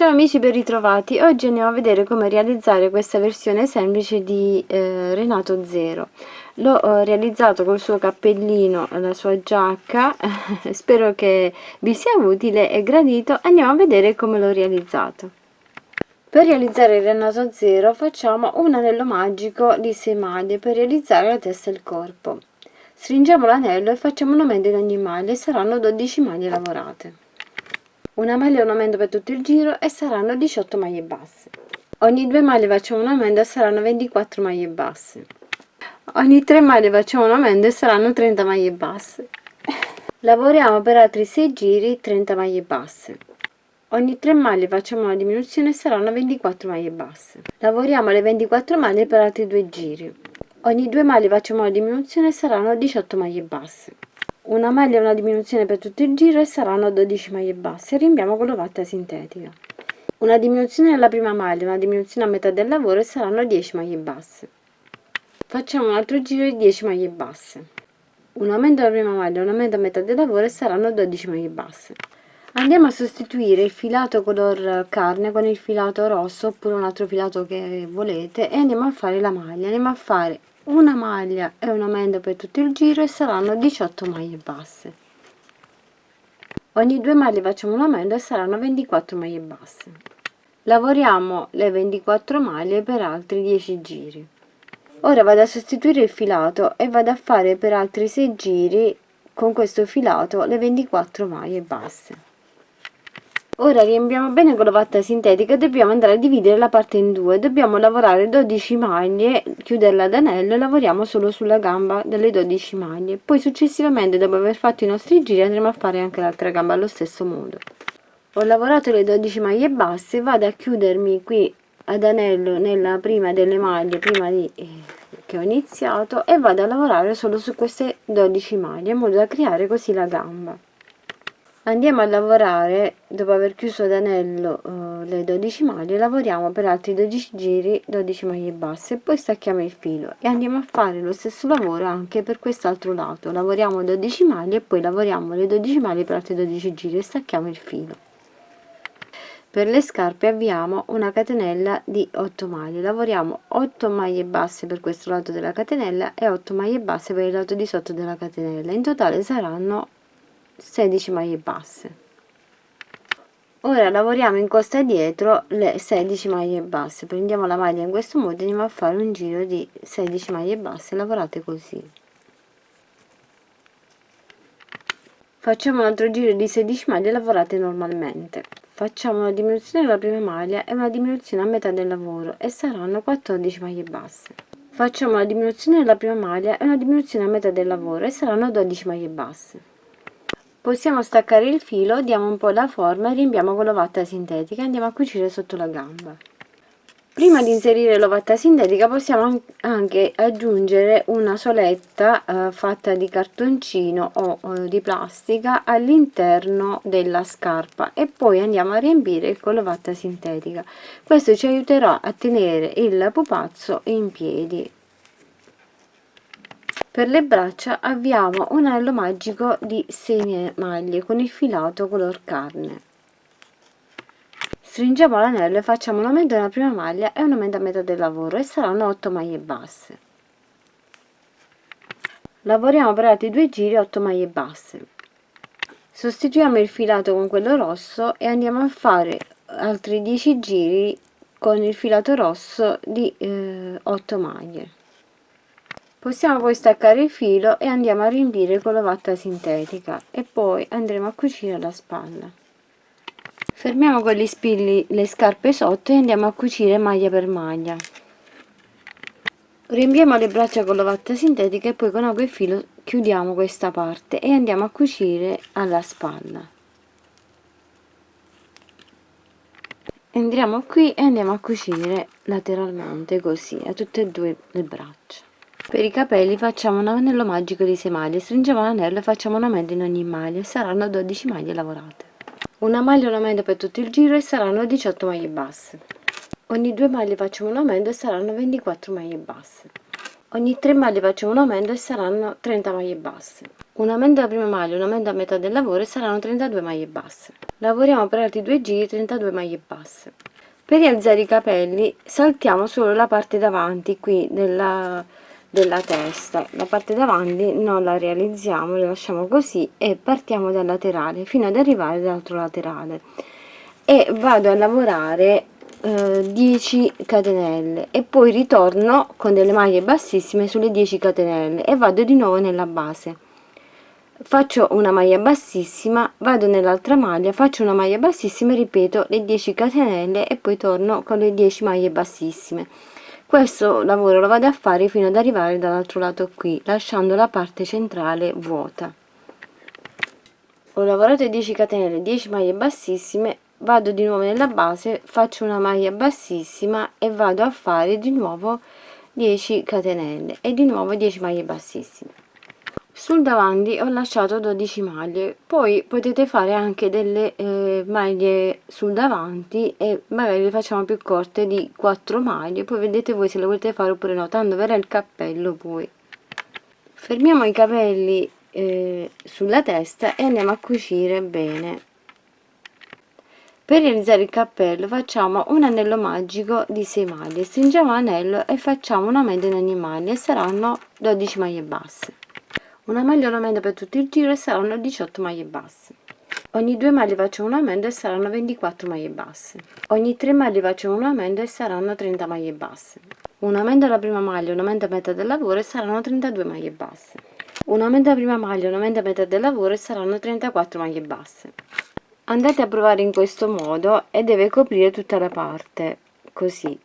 Ciao amici, ben ritrovati. Oggi andiamo a vedere come realizzare questa versione semplice di Renato Zero. L'ho realizzato col suo cappellino e la sua giacca, spero che vi sia utile e gradito. Andiamo a vedere come l'ho realizzato. Per realizzare il Renato Zero facciamo un anello magico di 6 maglie per realizzare la testa e il corpo. Stringiamo l'anello e facciamo un aumento in ogni maglia e saranno 12 maglie lavorate. Una maglia e un aumento per tutto il giro e saranno 18 maglie basse. Ogni 2 maglie facciamo un aumento e saranno 24 maglie basse. Ogni 3 maglie facciamo un aumento e saranno 30 maglie basse. Lavoriamo per altri 6 giri 30 maglie basse. Ogni 3 maglie facciamo una diminuzione e saranno 24 maglie basse. Lavoriamo le 24 maglie per altri 2 giri. Ogni 2 maglie facciamo una diminuzione e saranno 18 maglie basse. Una maglia e una diminuzione per tutto il giro e saranno 12 maglie basse. Riempiamo con l'ovatta sintetica. Una diminuzione nella prima maglia, una diminuzione a metà del lavoro e saranno 10 maglie basse. Facciamo un altro giro di 10 maglie basse. Un aumento alla prima maglia, un aumento a metà del lavoro e saranno 12 maglie basse. Andiamo a sostituire il filato color carne con il filato rosso oppure un altro filato che volete e andiamo a fare la maglia. Andiamo a fare una maglia e un aumento per tutto il giro e saranno 18 maglie basse. Ogni 2 maglie facciamo un aumento e saranno 24 maglie basse. Lavoriamo le 24 maglie per altri 10 giri. Ora vado a sostituire il filato e vado a fare per altri 6 giri con questo filato le 24 maglie basse. Ora riempiamo bene con l'ovatta sintetica e dobbiamo andare a dividere la parte in due. Dobbiamo lavorare 12 maglie, chiuderla ad anello e lavoriamo solo sulla gamba delle 12 maglie. Poi successivamente, dopo aver fatto i nostri giri, andremo a fare anche l'altra gamba allo stesso modo. Ho lavorato le 12 maglie basse, vado a chiudermi qui ad anello nella prima delle maglie, che ho iniziato, e vado a lavorare solo su queste 12 maglie in modo da creare così la gamba. Andiamo a lavorare, dopo aver chiuso ad anello le 12 maglie, lavoriamo per altri 12 giri 12 maglie basse e poi stacchiamo il filo e andiamo a fare lo stesso lavoro anche per quest'altro lato. Lavoriamo 12 maglie e poi lavoriamo le 12 maglie per altri 12 giri e stacchiamo il filo. Per le scarpe avviamo una catenella di 8 maglie, lavoriamo 8 maglie basse per questo lato della catenella e 8 maglie basse per il lato di sotto della catenella, in totale saranno 16 maglie basse. Ora lavoriamo in costa dietro le 16 maglie basse, prendiamo la maglia in questo modo e andiamo a fare un giro di 16 maglie basse lavorate così. Facciamo un altro giro di 16 maglie lavorate normalmente. Facciamo una diminuzione della prima maglia e una diminuzione a metà del lavoro e saranno 14 maglie basse. Facciamo una diminuzione della prima maglia e una diminuzione a metà del lavoro e saranno 12 maglie basse. Possiamo staccare il filo, diamo un po' la forma e riempiamo con l'ovatta sintetica e andiamo a cucire sotto la gamba. Prima di inserire l'ovatta sintetica possiamo anche aggiungere una soletta fatta di cartoncino o di plastica all'interno della scarpa e poi andiamo a riempire con l'ovatta sintetica. Questo ci aiuterà a tenere il pupazzo in piedi. Per le braccia avviamo un anello magico di 6 maglie con il filato color carne. Stringiamo l'anello e facciamo un aumento nella prima maglia e un aumento a metà del lavoro e saranno 8 maglie basse. Lavoriamo per altri 2 giri 8 maglie basse. Sostituiamo il filato con quello rosso e andiamo a fare altri 10 giri con il filato rosso di 8 maglie. Possiamo poi staccare il filo e andiamo a riempire con l'ovatta sintetica e poi andremo a cucire la spalla. Fermiamo con gli spilli le scarpe sotto e andiamo a cucire maglia per maglia. Riempiamo le braccia con l'ovatta sintetica e poi con ago e filo chiudiamo questa parte e andiamo a cucire alla spalla. Entriamo qui e andiamo a cucire lateralmente così a tutte e due le braccia. Per i capelli facciamo un anello magico di 6 maglie, stringiamo l'anello e facciamo un aumento in ogni maglia e saranno 12 maglie lavorate. Una maglia e un aumento per tutto il giro e saranno 18 maglie basse. Ogni 2 maglie facciamo un aumento e saranno 24 maglie basse. Ogni 3 maglie facciamo un aumento e saranno 30 maglie basse. Un aumento alla prima maglia, un aumento a metà del lavoro e saranno 32 maglie basse. Lavoriamo per altri 2 giri, 32 maglie basse. Per rialzare i capelli saltiamo solo la parte davanti qui della testa. La parte davanti non la realizziamo, la lasciamo così e partiamo dal laterale fino ad arrivare dall'altro laterale e vado a lavorare 10 catenelle e poi ritorno con delle maglie bassissime sulle 10 catenelle e vado di nuovo nella base. Faccio una maglia bassissima, vado nell'altra maglia, faccio una maglia bassissima e ripeto le 10 catenelle e poi torno con le 10 maglie bassissime. Questo lavoro lo vado a fare fino ad arrivare dall'altro lato qui, lasciando la parte centrale vuota. Ho lavorato 10 catenelle, 10 maglie bassissime, vado di nuovo nella base, faccio una maglia bassissima e vado a fare di nuovo 10 catenelle e di nuovo 10 maglie bassissime. Sul davanti ho lasciato 12 maglie, poi potete fare anche delle maglie sul davanti e magari le facciamo più corte di 4 maglie, poi vedete voi se le volete fare oppure no, tanto verrà il cappello poi. Fermiamo i capelli sulla testa e andiamo a cucire bene. Per realizzare il cappello facciamo un anello magico di 6 maglie, stringiamo l'anello e facciamo un aumento in ogni maglia e saranno 12 maglie basse. Una maglia un aumento per tutto il giro e saranno 18 maglie basse. Ogni 2 maglie facciamo un aumento e saranno 24 maglie basse. Ogni 3 maglie facciamo un aumento e saranno 30 maglie basse. Un aumento alla prima maglia, un aumento a metà del lavoro e saranno 32 maglie basse. Un aumento alla prima maglia, un aumento a metà del lavoro e saranno 34 maglie basse. Andate a provare in questo modo e deve coprire tutta la parte, così.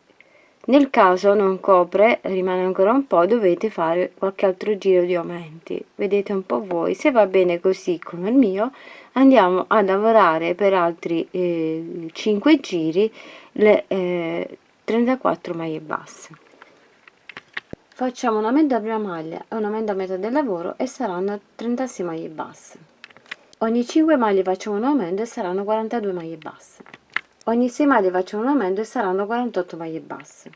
Nel caso non copre, rimane ancora un po', dovete fare qualche altro giro di aumenti. Vedete un po' voi, se va bene così come il mio, andiamo a lavorare per altri 5 giri le 34 maglie basse. Facciamo un aumento alla prima maglia e un aumento a metà del lavoro e saranno 36 maglie basse. Ogni 5 maglie facciamo un aumento e saranno 42 maglie basse. Ogni 6 maglie facciamo un aumento e saranno 48 maglie basse.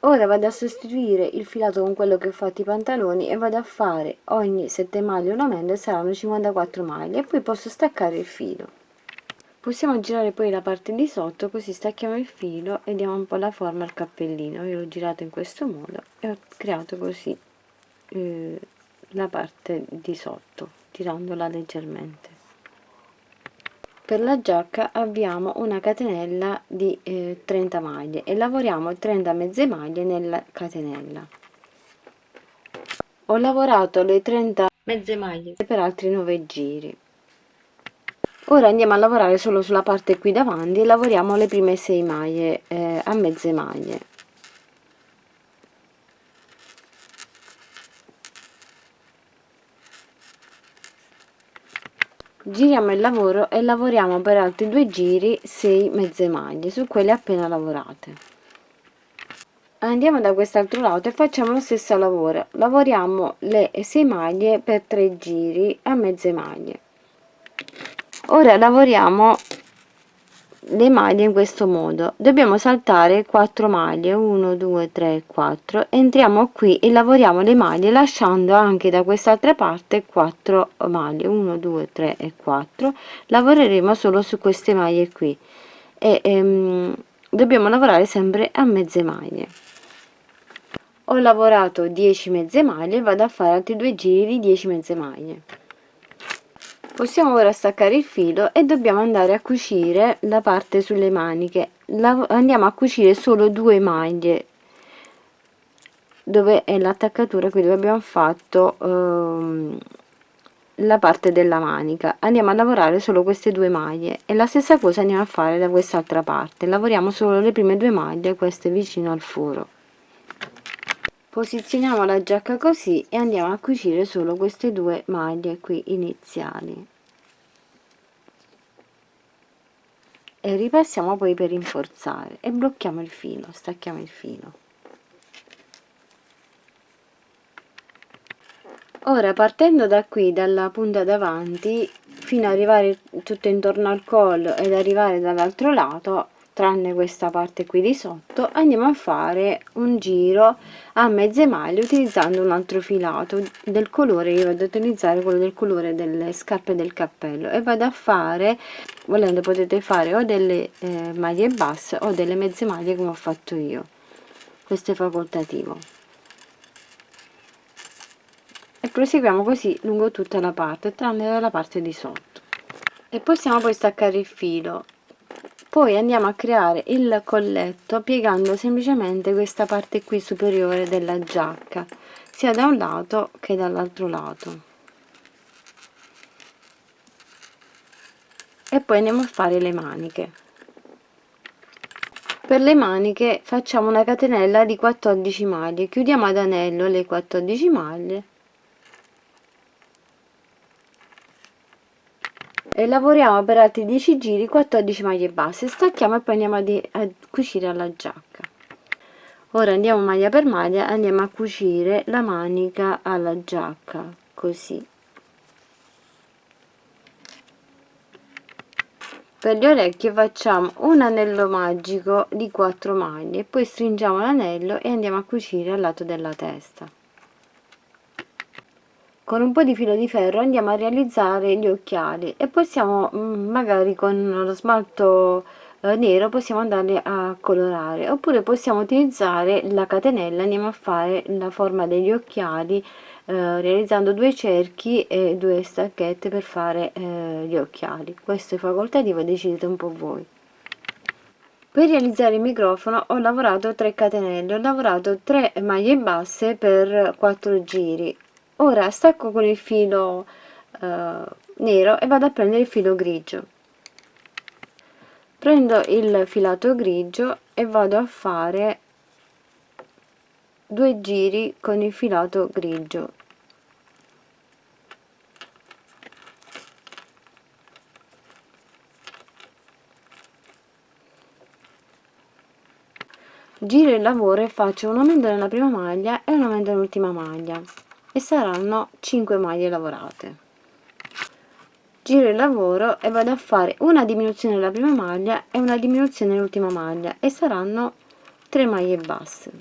Ora vado a sostituire il filato con quello che ho fatto i pantaloni e vado a fare ogni 7 maglie un aumento e saranno 54 maglie e poi posso staccare il filo. Possiamo girare poi la parte di sotto, così stacchiamo il filo e diamo un po' la forma al cappellino. Io l'ho girato in questo modo e ho creato così la parte di sotto, girandola leggermente. Per la giacca abbiamo una catenella di 30 maglie e lavoriamo 30 mezze maglie nella catenella. Ho lavorato le 30 mezze maglie per altri 9 giri. Ora andiamo a lavorare solo sulla parte qui davanti e lavoriamo le prime 6 maglie a mezze maglie. Giriamo il lavoro e lavoriamo per altri 2 giri 6 mezze maglie su quelle appena lavorate. Andiamo da quest'altro lato e facciamo lo stesso lavoro, lavoriamo le 6 maglie per 3 giri a mezze maglie. Ora lavoriamo le maglie in questo modo, dobbiamo saltare 4 maglie, 1 2 3 4, entriamo qui e lavoriamo le maglie lasciando anche da quest'altra parte 4 maglie, 1 2 3 e 4. Lavoreremo solo su queste maglie qui e dobbiamo lavorare sempre a mezze maglie. Ho lavorato 10 mezze maglie e vado a fare altri 2 giri di 10 mezze maglie. Possiamo ora staccare il filo e dobbiamo andare a cucire la parte sulle maniche. Andiamo a cucire solo 2 maglie dove è l'attaccatura, qui dove abbiamo fatto la parte della manica. Andiamo a lavorare solo queste 2 maglie e la stessa cosa andiamo a fare da quest'altra parte. Lavoriamo solo le prime 2 maglie, queste vicino al foro. Posizioniamo la giacca così e andiamo a cucire solo queste 2 maglie qui iniziali e ripassiamo poi per rinforzare e blocchiamo il filo, stacchiamo il filo. Ora partendo da qui, dalla punta davanti fino ad arrivare tutto intorno al collo ed arrivare dall'altro lato, tranne questa parte qui di sotto, andiamo a fare un giro a mezze maglie utilizzando un altro filato del colore. Io vado ad utilizzare quello del colore delle scarpe del cappello e vado a fare, volendo potete fare o delle maglie basse o delle mezze maglie come ho fatto io, questo è facoltativo, e proseguiamo così lungo tutta la parte tranne la parte di sotto. E possiamo poi staccare il filo. Poi andiamo a creare il colletto piegando semplicemente questa parte qui superiore della giacca, sia da un lato che dall'altro lato. E poi andiamo a fare le maniche. Per le maniche facciamo una catenella di 14 maglie, chiudiamo ad anello le 14 maglie e lavoriamo per altri 10 giri 14 maglie basse, stacchiamo e poi andiamo a cucire alla giacca. Ora andiamo maglia per maglia, andiamo a cucire la manica alla giacca, così. Per le orecchie facciamo un anello magico di 4 maglie, poi stringiamo l'anello e andiamo a cucire al lato della testa. Con un po' di filo di ferro andiamo a realizzare gli occhiali e possiamo magari con lo smalto nero possiamo andarli a colorare, oppure possiamo utilizzare la catenella, andiamo a fare la forma degli occhiali realizzando 2 cerchi e 2 stacchette per fare gli occhiali. Questo è facoltativo, decidete un po' voi. Per realizzare il microfono ho lavorato 3 catenelle, ho lavorato 3 maglie basse per 4 giri. Ora stacco con il filo nero e vado a prendere il filo grigio. Prendo il filato grigio e vado a fare 2 giri con il filato grigio. Giro il lavoro e faccio un aumento nella prima maglia e un aumento nell'ultima maglia e saranno 5 maglie lavorate. Giro il lavoro e vado a fare una diminuzione nella prima maglia e una diminuzione nell'ultima maglia e saranno 3 maglie basse.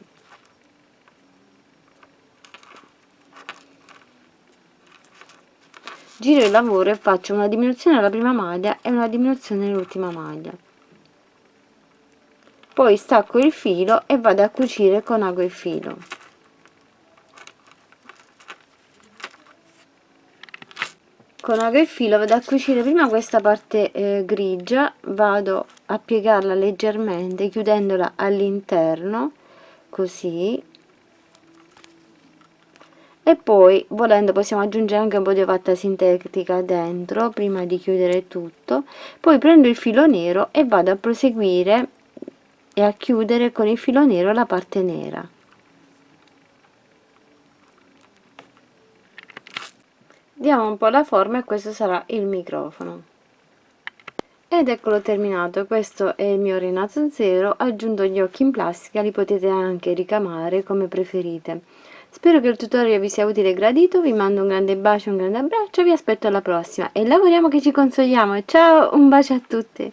Giro il lavoro e faccio una diminuzione nella prima maglia e una diminuzione nell'ultima maglia. Poi stacco il filo e vado a cucire con ago e filo. Con ago e filo vado a cucire prima questa parte grigia, vado a piegarla leggermente chiudendola all'interno, così, e poi volendo possiamo aggiungere anche un po' di ovatta sintetica dentro prima di chiudere tutto. Poi prendo il filo nero e vado a proseguire e a chiudere con il filo nero la parte nera. Diamo un po' la forma e questo sarà il microfono. Ed eccolo terminato, questo è il mio Renato Zero. Aggiunto gli occhi in plastica, li potete anche ricamare come preferite. Spero che il tutorial vi sia utile e gradito, vi mando un grande bacio, un grande abbraccio, vi aspetto alla prossima e lavoriamo che ci consoliamo. Ciao, un bacio a tutti!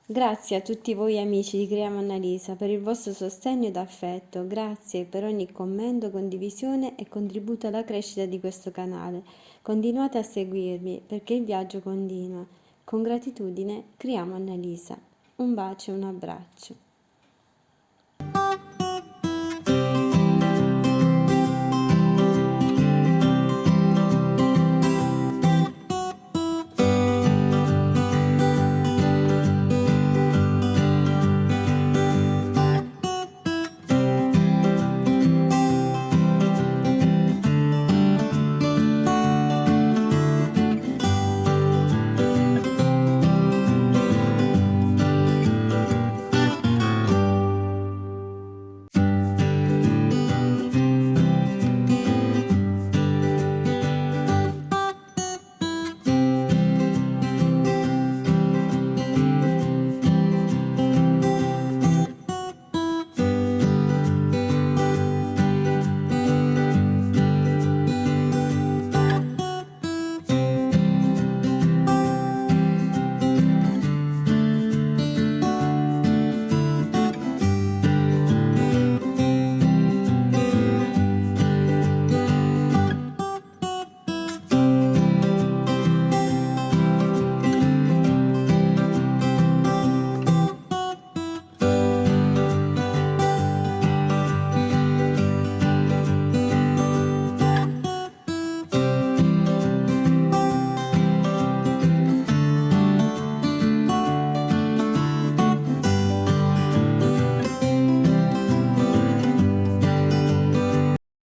Grazie a tutti voi amici di Creiamo Annalisa per il vostro sostegno ed affetto, grazie per ogni commento, condivisione e contributo alla crescita di questo canale. Continuate a seguirmi perché il viaggio continua. Con gratitudine, Creiamo Annalisa. Un bacio e un abbraccio.